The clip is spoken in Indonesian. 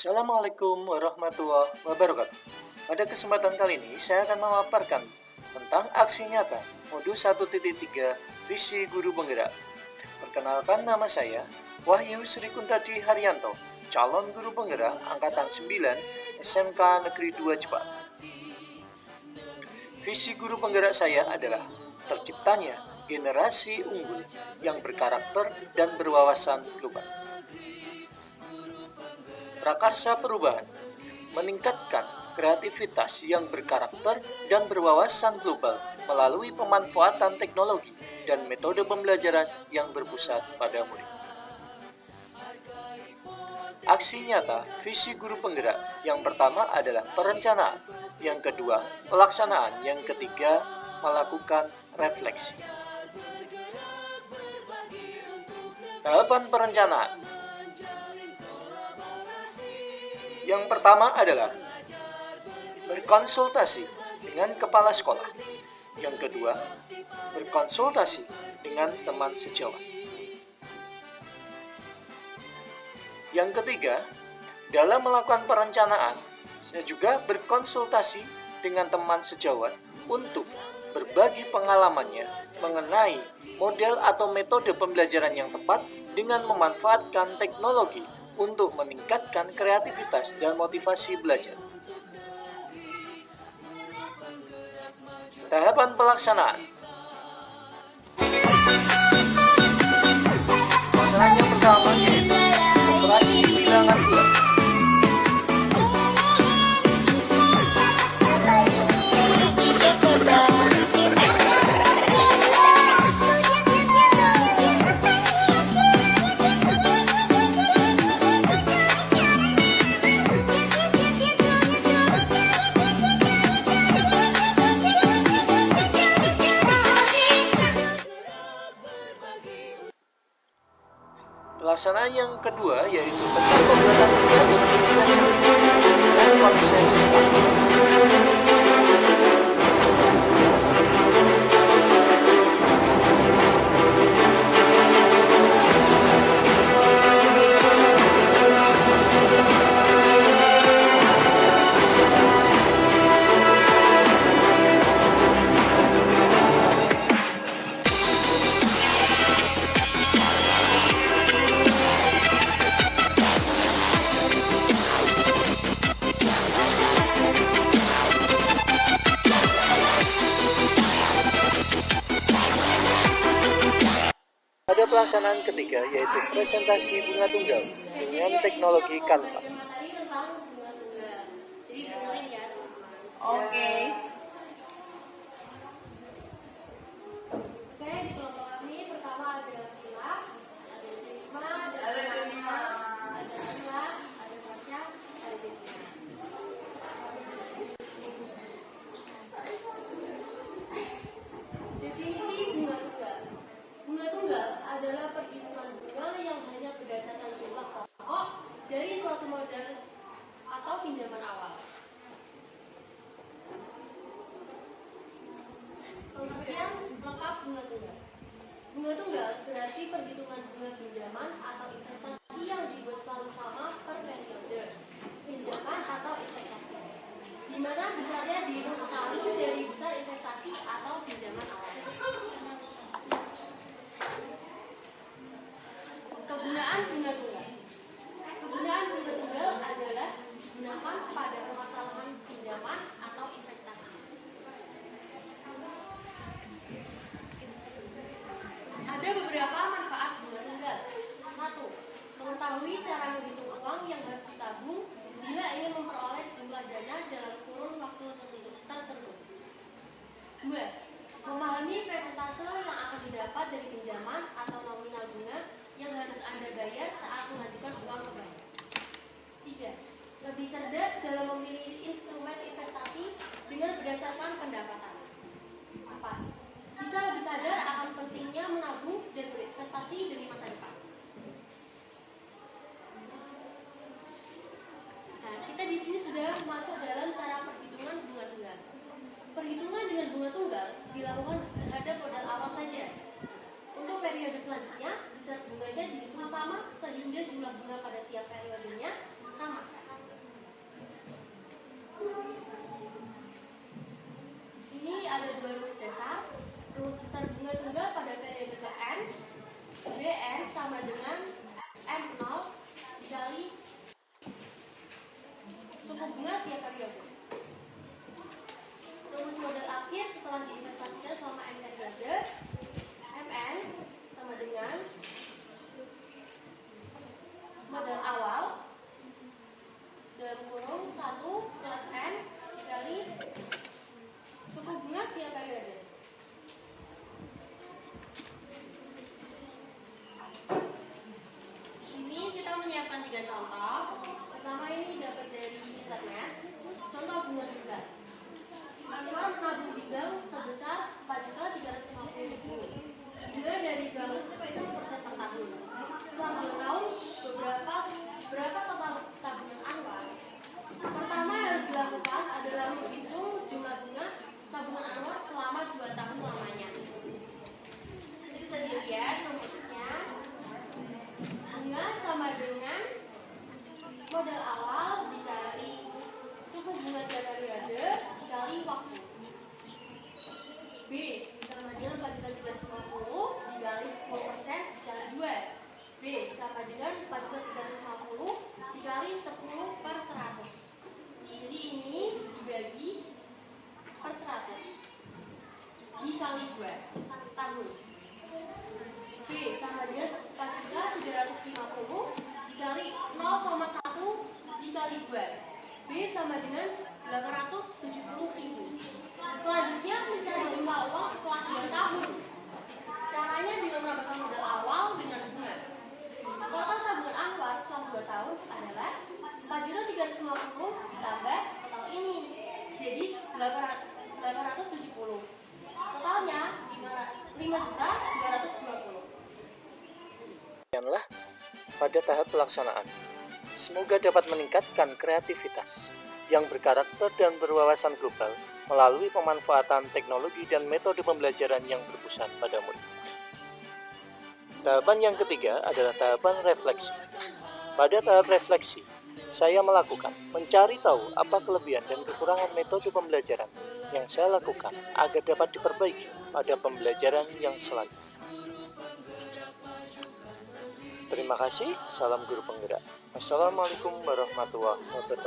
Assalamualaikum warahmatullahi wabarakatuh. Pada kesempatan kali ini saya akan memaparkan tentang aksi nyata modul 1.3 visi guru penggerak. Perkenalkan, nama saya Wahyu Sri Kuntadi Haryanto, calon guru penggerak angkatan 9 SMK Negeri 2 Jepak. Visi guru penggerak saya adalah terciptanya generasi unggul yang berkarakter dan berwawasan global. Prakarsa perubahan, meningkatkan kreativitas yang berkarakter dan berwawasan global melalui pemanfaatan teknologi dan metode pembelajaran yang berpusat pada murid. Aksi nyata visi guru penggerak yang pertama adalah perencanaan, yang kedua pelaksanaan, yang ketiga melakukan refleksi. Tahapan perencanaan. Yang pertama adalah berkonsultasi dengan kepala sekolah. Yang kedua, berkonsultasi dengan teman sejawat. Yang ketiga, dalam melakukan perencanaan, saya juga berkonsultasi dengan teman sejawat untuk berbagi pengalamannya mengenai model atau metode pembelajaran yang tepat dengan memanfaatkan teknologi untuk meningkatkan kreativitas dan motivasi belajar. Tahapan pelaksanaan. Pelaksanaan yang pertama yaitu operasi bilangan bulan. Pelaksanaan yang kedua yaitu tentang pembuatan miniatur figuran cantik dengan konsep sepatu. Pada pelaksanaan ketiga yaitu presentasi bunga tunggal dengan teknologi Canva. Oke. Di kelompok kami pertama ada Kila, ada Jelima, ada Nana, ada Ila, ada Tasya, ada Devi. Definisi bunga tunggal. Bunga tunggal adalah perhitungan bunga yang hanya berdasarkan jumlah pokok dari suatu modal atau pinjaman awal. Pengertian lengkap bunga tunggal. Bunga tunggal berarti perhitungan bunga pinjaman atau investasi yang dibuat selalu sama per periode pinjaman atau investasi, di mana besarnya dihitung sekali dari besar investasi atau pinjaman awal. Kegunaan bunga tunggal. Kegunaan bunga tunggal adalah digunakan pada permasalahan pinjaman atau investasi. Ada beberapa manfaat bunga tunggal. 1. Mengetahui cara menghitung uang yang harus ditabung bila ingin memperoleh sejumlah dana dalam kurun waktu tertentu. 2. Memahami persentase yang akan didapat dari pinjaman atau nominal bunga yang harus Anda bayar saat mengajukan uang ke bank. 3. Lebih cerdas dalam memilih instrumen investasi dengan berdasarkan pendapatan. 4. Bisa lebih sadar akan pentingnya menabung dan berinvestasi demi masa depan. Nah, kita di sini sudah masuk dalam cara perhitungan bunga tunggal. Perhitungan dengan bunga tunggal dilakukan terhadap modal awal saja. Untuk periode selanjutnya, besar bunganya dihitung sama sehingga jumlah bunga pada tiap periodenya sama. Rumus besar bunga tunggal pada periode N, Bn sama dengan M0 dikali suku bunga tiap periode. Rumus modal akhir setelah diinvestasikan selama N periode, Mn sama dengan modal awal dalam kurung 1 plus N dikali suku bunga tiap periode. Di sini kita menyiapkan 3 contoh. Pertama ini dapat dari internet. Contoh bunga tunggal. Anwar menabung di bank sebesar 4.350.000. Bunga dari bank 10% per tahun. Setelah 2 tahun, berapa total tabungan Anwar? Pertama yang harus dilakukan adalah menghitung jumlah bunga tabungan Anwar selama 2 tahun lamanya. Sini bisa dilihat rumusnya. Bunga sama dengan modal awal dikali suku bunga tiap periode dikali waktu. B sama dengan 4.350 dikali 10% dikali 2. B sama dengan 4.350 dikali 10 per 100. Jadi ini dibagi per 100 dikali 2 tahun. B sama dengan 4.350 dikali 0,1 dikali 2. B sama dengan 870.000. Selanjutnya mencari jumlah uang setelah 2 tahun. Caranya dengan menambahkan modal awal dengan bunga. Total tabungan Anwar setelah 2 tahun adalah 4.350 ditambah total ini. Jadi 870. Totalnya 5.220. Demikianlah pada tahap pelaksanaan. Semoga dapat meningkatkan kreativitas yang berkarakter dan berwawasan global melalui pemanfaatan teknologi dan metode pembelajaran yang berpusat pada murid. Tahapan yang ketiga adalah tahapan refleksi. Pada tahap refleksi, saya melakukan mencari tahu apa kelebihan dan kekurangan metode pembelajaran yang saya lakukan agar dapat diperbaiki pada pembelajaran yang selanjutnya. Terima kasih, salam guru penggerak. Assalamualaikum warahmatullahi wabarakatuh.